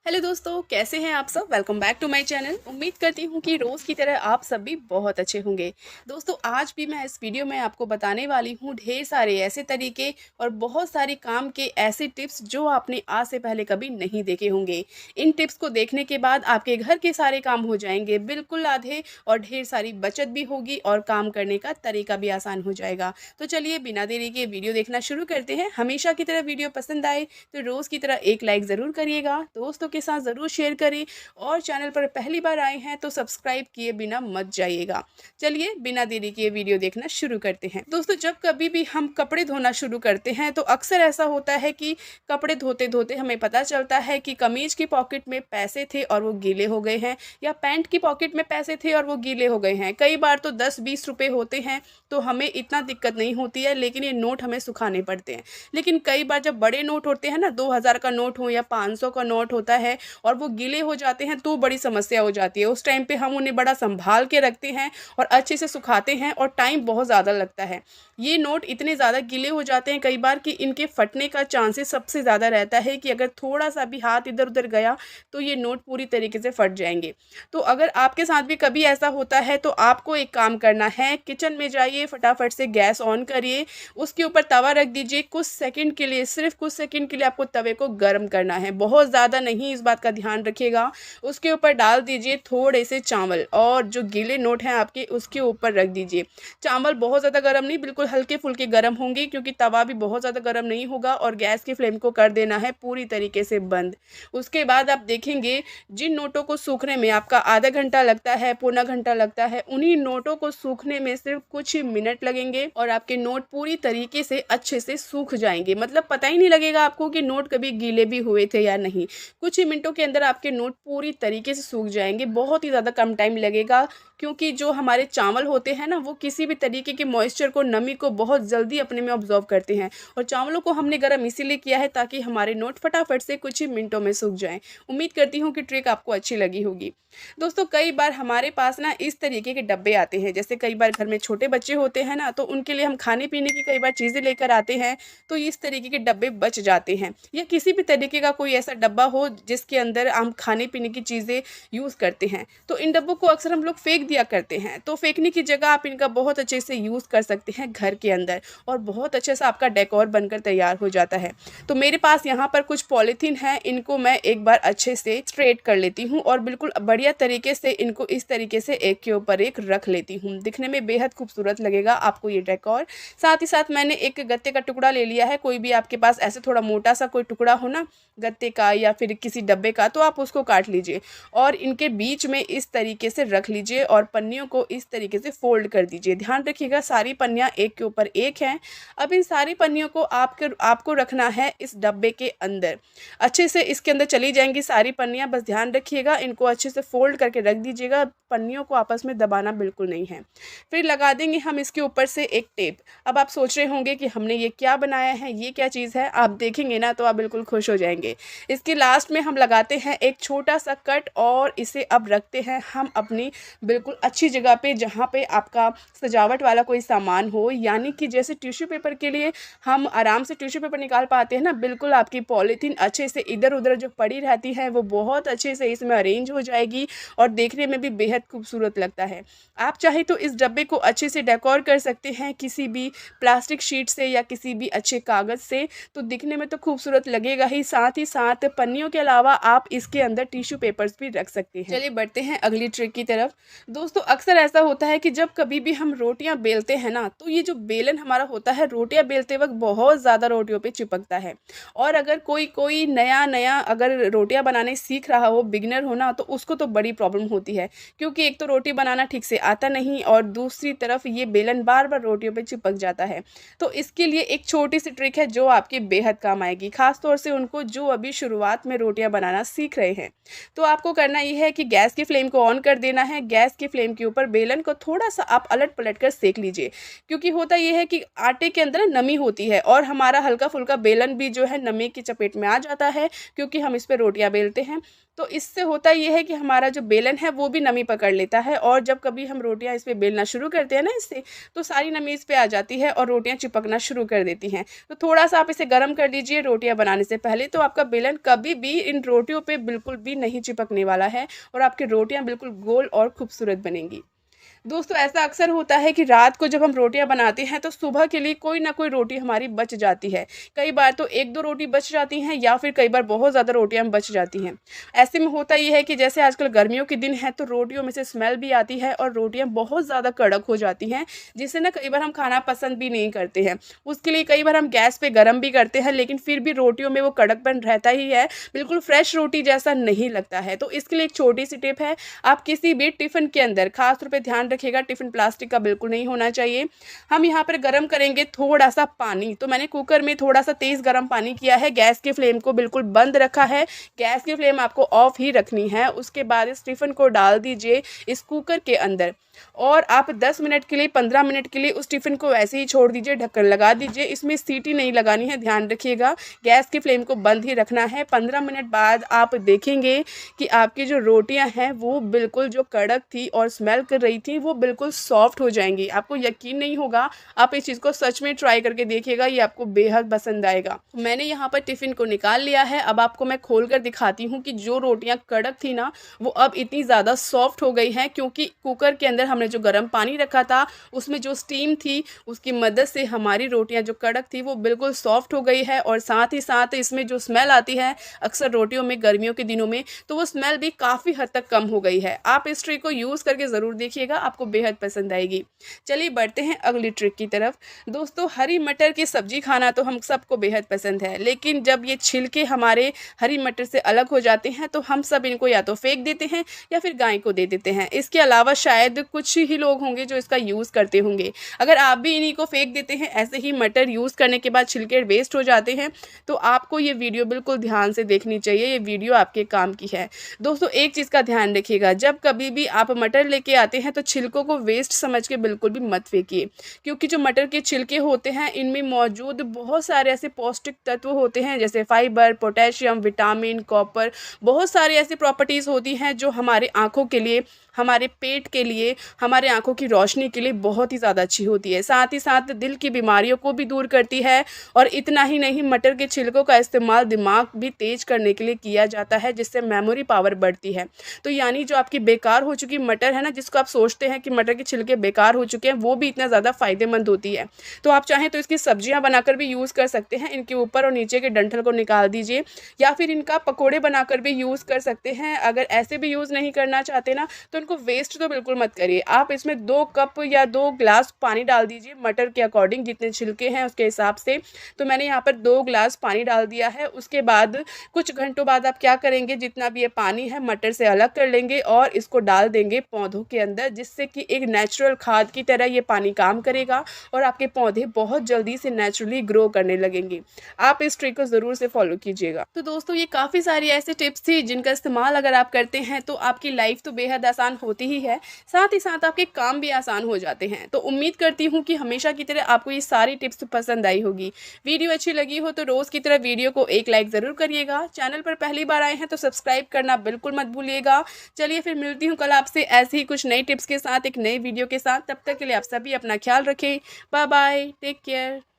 Hello दोस्तों, कैसे हैं आप सब। Welcome back to my channel. उम्मीद करती हूँ कि रोज़ की तरह आप सब भी बहुत अच्छे होंगे। दोस्तों, आज भी मैं इस वीडियो में आपको बताने वाली हूँ ढेर सारे ऐसे तरीके और बहुत सारी काम के ऐसे टिप्स जो आपने आज से पहले कभी नहीं देखे होंगे। इन टिप्स को देखने के बाद आपके घर के सारे काम हो जाएंगे बिल्कुल आधे और ढेर सारी बचत भी होगी और काम करने का तरीका भी आसान हो जाएगा। तो चलिए बिना देरी के वीडियो देखना शुरू करते हैं। हमेशा की तरह वीडियो पसंद आए तो रोज़ की तरह एक लाइक ज़रूर करिएगा, दोस्तों के साथ ज़रूर शेयर करें और चैनल पर पहली बार आए हैं तो सब्सक्राइब किए बिना मत जाइएगा। चलिए बिना देरी किए वीडियो देखना शुरू करते हैं। दोस्तों, जब कभी भी हम कपड़े धोना शुरू करते हैं तो अक्सर ऐसा होता है कि कपड़े धोते धोते हमें पता चलता है कि कमीज की पॉकेट में पैसे थे और वो गीले हो गए हैं, या पैंट की पॉकेट में पैसे थे और वो गीले हो गए हैं। कई बार तो 10-20 रुपए होते हैं तो हमें इतना दिक्कत नहीं होती है, लेकिन ये नोट हमें सुखाने पड़ते हैं। लेकिन कई बार जब बड़े नोट होते हैं ना, 2000 का नोट हो या 500 का नोट होता है और वो गीले हो जाते हैं तो बड़ी समस्या हो जाती है। उस टाइम पे हम उन्हें बड़ा संभाल के रखते हैं और अच्छे से सुखाते हैं और टाइम बहुत ज़्यादा लगता है। ये नोट इतने ज़्यादा गीले हो जाते हैं कई बार कि इनके फटने का चांसेस सबसे ज़्यादा रहता है कि अगर थोड़ा सा भी हाथ इधर उधर गया तो ये नोट पूरी तरीके से फट जाएंगे। तो अगर आपके साथ भी कभी ऐसा होता है तो आपको एक काम करना है, किचन में जाइए, फटाफट से गैस ऑन करिए, उसके ऊपर तवा रख दीजिए। कुछ सेकंड के लिए, सिर्फ कुछ सेकंड के लिए आपको तवे को गर्म करना है, बहुत ज़्यादा नहीं, इस बात का ध्यान रखिएगा। उसके ऊपर डाल दीजिए थोड़े से चावल और जो गीले नोट हैं आपके उसके ऊपर रख दीजिए। चावल बहुत ज़्यादा गर्म नहीं, बिल्कुल हल्के फुल्के गर्म होंगे, क्योंकि तवा भी बहुत ज़्यादा गर्म नहीं होगा। और गैस की फ्लेम को कर देना है पूरी तरीके से बंद। उसके बाद आप देखेंगे जिन नोटों को सूखने में आपका आधा घंटा लगता है, पौना घंटा लगता है, उन्हीं नोटों को सूखने में सिर्फ कुछ ही मिनट लगेंगे और आपके नोट पूरी तरीके से अच्छे से सूख जाएंगे। मतलब पता ही नहीं लगेगा आपको कि नोट कभी गीले भी हुए थे या नहीं। कुछ ही मिनटों के अंदर आपके नोट पूरी तरीके से सूख जाएंगे। बहुत ही ज़्यादा कम टाइम लगेगा, क्योंकि जो हमारे चावल होते हैं ना, वो किसी भी तरीके के मॉइस्चर को, नमी को बहुत जल्दी अपने में ऑब्जॉर्व करते हैं। और चावलों को हमने गर्म इसीलिए किया है ताकि हमारे नोट फटाफट से कुछ ही मिनटों में सूख जाएं। उम्मीद करती हूँ कि ट्रिक आपको अच्छी लगी होगी। दोस्तों, कई बार हमारे पास ना इस तरीके के डब्बे आते हैं, जैसे कई बार घर में छोटे बच्चे होते हैं ना, तो उनके लिए हम खाने पीने की कई बार चीज़ें लेकर आते हैं, तो इस तरीके के डब्बे बच जाते हैं। या किसी भी तरीके का कोई ऐसा डब्बा हो जिसके अंदर हम खाने पीने की चीज़ें यूज़ करते हैं, तो इन डब्बों को अक्सर हम लोग फेंक दिया करते हैं। तो फेंकने की जगह आप इनका बहुत अच्छे से यूज़ कर सकते हैं घर के अंदर, और बहुत अच्छे से आपका डेकोर बनकर तैयार हो जाता है। तो मेरे पास यहाँ पर कुछ पॉलीथीन है, इनको मैं एक बार अच्छे से स्ट्रेट कर लेती हूँ और बिल्कुल बढ़िया तरीके से इनको इस तरीके से एक के ऊपर एक रख लेती हूँ। दिखने में बेहद खूबसूरत लगेगा आपको ये डेकोर। साथ ही साथ मैंने एक गत्ते का टुकड़ा ले लिया है। कोई भी आपके पास ऐसे थोड़ा मोटा सा कोई टुकड़ा हो ना, गत्ते का या फिर किसी डब्बे का, तो आप उसको काट लीजिए और इनके बीच में इस तरीके से रख लीजिए और पन्नियों को इस तरीके से फोल्ड कर दीजिए। ध्यान रखिएगा सारी पन्नियाँ एक के ऊपर एक हैं। अब इन सारी पन्नियों को आपको रखना है इस डब्बे के अंदर। अच्छे से इसके अंदर चली जाएंगी सारी पन्नियाँ, बस ध्यान रखिएगा इनको अच्छे से फोल्ड करके रख दीजिएगा। पन्नियों को आपस में दबाना बिल्कुल नहीं है। फिर लगा देंगे हम इसके ऊपर से एक टेप। अब आप सोच रहे होंगे कि हमने ये क्या बनाया है, ये क्या चीज़ है। आप देखेंगे ना तो आप बिल्कुल खुश हो जाएंगे। इसके लास्ट में हम लगाते हैं एक छोटा सा कट और इसे अब रखते हैं हम अपनी बिल्कुल अच्छी जगह पे, जहाँ पे आपका सजावट वाला कोई सामान हो। यानी कि जैसे टिश्यू पेपर के लिए हम आराम से टिश्यू पेपर निकाल पाते हैं ना, बिल्कुल आपकी पॉलीथीन अच्छे से इधर उधर जो पड़ी रहती है वो बहुत अच्छे से इसमें अरेंज हो जाएगी और देखने में भी बेहद खूबसूरत लगता है। आप चाहे तो इस डब्बे को अच्छे से डेकोर कर सकते हैं किसी भी प्लास्टिक शीट से या किसी भी अच्छे कागज़ से, तो दिखने में तो खूबसूरत लगेगा ही। साथ ही साथ पन्नियों के अलावा आप इसके अंदर टिश्यू पेपर्स भी रख सकते हैं। चलिए बढ़ते हैं अगली ट्रिक की तरफ। दोस्तों, अक्सर ऐसा होता है कि जब कभी भी हम रोटियां बेलते हैं ना, तो ये जो बेलन हमारा होता है, रोटियां बेलते वक्त बहुत ज़्यादा रोटियों पे चिपकता है। और अगर कोई नया अगर रोटियां बनाने सीख रहा हो, बिगिनर हो ना, तो उसको तो बड़ी प्रॉब्लम होती है, क्योंकि एक तो रोटी बनाना ठीक से आता नहीं और दूसरी तरफ ये बेलन बार बार रोटियों पे चिपक जाता है। तो इसके लिए एक छोटी सी ट्रिक है जो आपके बेहद काम आएगी, खासतौर से उनको जो अभी शुरुआत में रोटियां बनाना सीख रहे हैं। तो आपको करना ये है कि गैस की फ्लेम को ऑन कर देना है। गैस की फ्लेम के ऊपर बेलन को थोड़ा सा आप अलट पलट कर सेक लीजिए, क्योंकि होता ये है कि आटे के अंदर नमी होती है और हमारा हल्का फुल्का बेलन भी जो है नमी की चपेट में आ जाता है, क्योंकि हम इस पर रोटियां बेलते हैं। तो इससे होता ये है कि हमारा जो बेलन है वो भी नमी पकड़ लेता है, और जब कभी हम रोटियां इस पे बेलना शुरू करते हैं ना इससे, तो सारी नमी इस पे आ जाती है और रोटियां चिपकना शुरू कर देती हैं। तो थोड़ा सा आप इसे गर्म कर लीजिए रोटियां बनाने से पहले, तो आपका बेलन कभी भी इन रोटियों पे बिल्कुल भी नहीं चिपकने वाला है और आपकी रोटियां बिल्कुल गोल और खूबसूरत बनेंगी। दोस्तों ऐसा अक्सर होता है कि रात को जब हम रोटियां बनाते हैं तो सुबह के लिए कोई ना कोई रोटी हमारी बच जाती है। कई बार तो 1-2 रोटी बच जाती हैं या फिर कई बार बहुत ज़्यादा रोटियां बच जाती हैं। ऐसे में होता ये है कि जैसे आजकल गर्मियों के दिन हैं तो रोटियों में से स्मेल भी आती है और रोटियां बहुत ज़्यादा कड़क हो जाती हैं, जिससे ना कई बार हम खाना पसंद भी नहीं करते हैं। उसके लिए कई बार हम गैस पे गरम भी करते हैं, लेकिन फिर भी रोटियों में वो कड़कपन रहता ही है, बिल्कुल फ्रेश रोटी जैसा नहीं लगता है। तो इसके लिए एक छोटी सी टिप है, आप किसी भी टिफ़िन के अंदर खास तौर पे ध्यान रखिएगा, टिफ़िन प्लास्टिक का बिल्कुल नहीं होना चाहिए। हम यहाँ पर गरम करेंगे थोड़ा-सा पानी, तो मैंने कुकर में थोड़ा-सा तेज़ गरम पानी किया है, गैस की फ्लेम को बिल्कुल बंद रखा है, गैस की फ्लेम आपको ऑफ ही रखनी है। उसके बाद इस टिफ़िन को डाल दीजिए इस कुकर के अंदर और आप 10 मिनट के लिए 15 मिनट के लिए उस टिफ़िन को वैसे ही छोड़ दीजिए, ढक्कन लगा दीजिए। इसमें सीटी नहीं लगानी है, ध्यान रखिएगा, गैस की फ्लेम को बंद ही रखना है। 15 मिनट बाद आप देखेंगे कि आपकी जो रोटियां हैं वो बिल्कुल जो कड़क थी और स्मेल कर रही थी वो बिल्कुल सॉफ्ट हो जाएंगी। आपको यकीन नहीं होगा, आप इस चीज़ को सच में ट्राई करके देखिएगा, ये आपको बेहद पसंद आएगा। मैंने यहाँ पर टिफ़िन को निकाल लिया है, अब आपको मैं खोल कर दिखाती हूँ कि जो रोटियाँ कड़क थी ना वो अब इतनी ज़्यादा सॉफ्ट हो गई हैं, क्योंकि कुकर के अंदर हमने जो गर्म पानी रखा था उसमें जो स्टीम थी उसकी मदद से हमारी रोटियां जो कड़क थी वो बिल्कुल सॉफ्ट हो गई है। और साथ ही साथ इसमें जो स्मेल आती है अक्सर रोटियों में गर्मियों के दिनों में, तो वो स्मेल भी काफ़ी हद तक कम हो गई है। आप इस ट्रिक को यूज़ करके ज़रूर देखिएगा, आपको बेहद पसंद आएगी। चलिए बढ़ते हैं अगली ट्रिक की तरफ। दोस्तों हरी मटर की सब्जी खाना तो हम सबको बेहद पसंद है, लेकिन जब ये छिलके हमारे हरी मटर से अलग हो जाते हैं तो हम सब इनको या तो फेंक देते हैं या फिर गाय को दे देते हैं। इसके अलावा शायद कुछ ही लोग होंगे जो इसका यूज़ करते होंगे। अगर आप भी इन्हीं को फेंक देते हैं, ऐसे ही मटर यूज़ करने के बाद छिलके वेस्ट हो जाते हैं, तो आपको ये वीडियो बिल्कुल ध्यान से देखनी चाहिए, ये वीडियो आपके काम की है। दोस्तों एक चीज़ का ध्यान रखिएगा, जब कभी भी आप मटर लेके आते हैं तो छिलकों को वेस्ट समझ के बिल्कुल भी मत फेंकिए, क्योंकि जो मटर के छिलके होते हैं इनमें मौजूद बहुत सारे ऐसे पौष्टिक तत्व होते हैं, जैसे फाइबर, पोटेशियम, विटामिन, कॉपर, बहुत सारी ऐसी प्रॉपर्टीज़ होती हैं जो हमारे आँखों के लिए, हमारे पेट के लिए, हमारे आँखों की रोशनी के लिए बहुत ही ज़्यादा अच्छी होती है। साथ ही साथ दिल की बीमारियों को भी दूर करती है। और इतना ही नहीं, मटर के छिलकों का इस्तेमाल दिमाग भी तेज करने के लिए किया जाता है, जिससे मेमोरी पावर बढ़ती है। तो यानी जो आपकी बेकार हो चुकी मटर है ना, जिसको आप सोचते हैं कि मटर के छिलके बेकार हो चुके हैं, वो भी इतना ज़्यादा फ़ायदेमंद होती है। तो आप चाहें तो इसकी सब्जियाँ बनाकर भी यूज़ कर सकते हैं, इनके ऊपर और नीचे के डंठल को निकाल दीजिए, या फिर इनका पकौड़े बनाकर भी यूज़ कर सकते हैं। अगर ऐसे भी यूज़ नहीं करना चाहते ना, तो इनको वेस्ट तो बिल्कुल मत करिए। आप इसमें 2 कप या 2 ग्लास पानी डाल दीजिए, मटर के अकॉर्डिंग जितने छिलके हैं उसके हिसाब से। तो मैंने यहाँ पर 2 ग्लास पानी डाल दिया है। उसके बाद कुछ घंटों बाद आप क्या करेंगे, जितना भी ये पानी है मटर से अलग कर लेंगे और इसको डाल देंगे पौधों के अंदर, जिससे कि एक नेचुरल खाद की तरह ये पानी काम करेगा और आपके पौधे बहुत जल्दी से नेचुरली ग्रो करने लगेंगे। आप इस ट्रिक को ज़रूर से फॉलो कीजिएगा। तो दोस्तों ये काफ़ी सारी ऐसी टिप्स थी जिनका इस्तेमाल अगर आप करते हैं तो आपकी लाइफ तो बेहद आसान होती ही है, साथ ही साथ आपके काम भी आसान हो जाते हैं। तो उम्मीद करती हूँ कि हमेशा की तरह आपको ये सारी टिप्स पसंद आई होगी। वीडियो अच्छी लगी हो तो रोज़ की तरह वीडियो को एक लाइक ज़रूर करिएगा। चैनल पर पहली बार आए हैं तो सब्सक्राइब करना बिल्कुल मत भूलिएगा। चलिए फिर मिलती हूँ कल आपसे ऐसी ही कुछ नई टिप्स के साथ, एक नई वीडियो के साथ। तब तक के लिए आप सभी अपना ख्याल रखें। Bye bye, take care.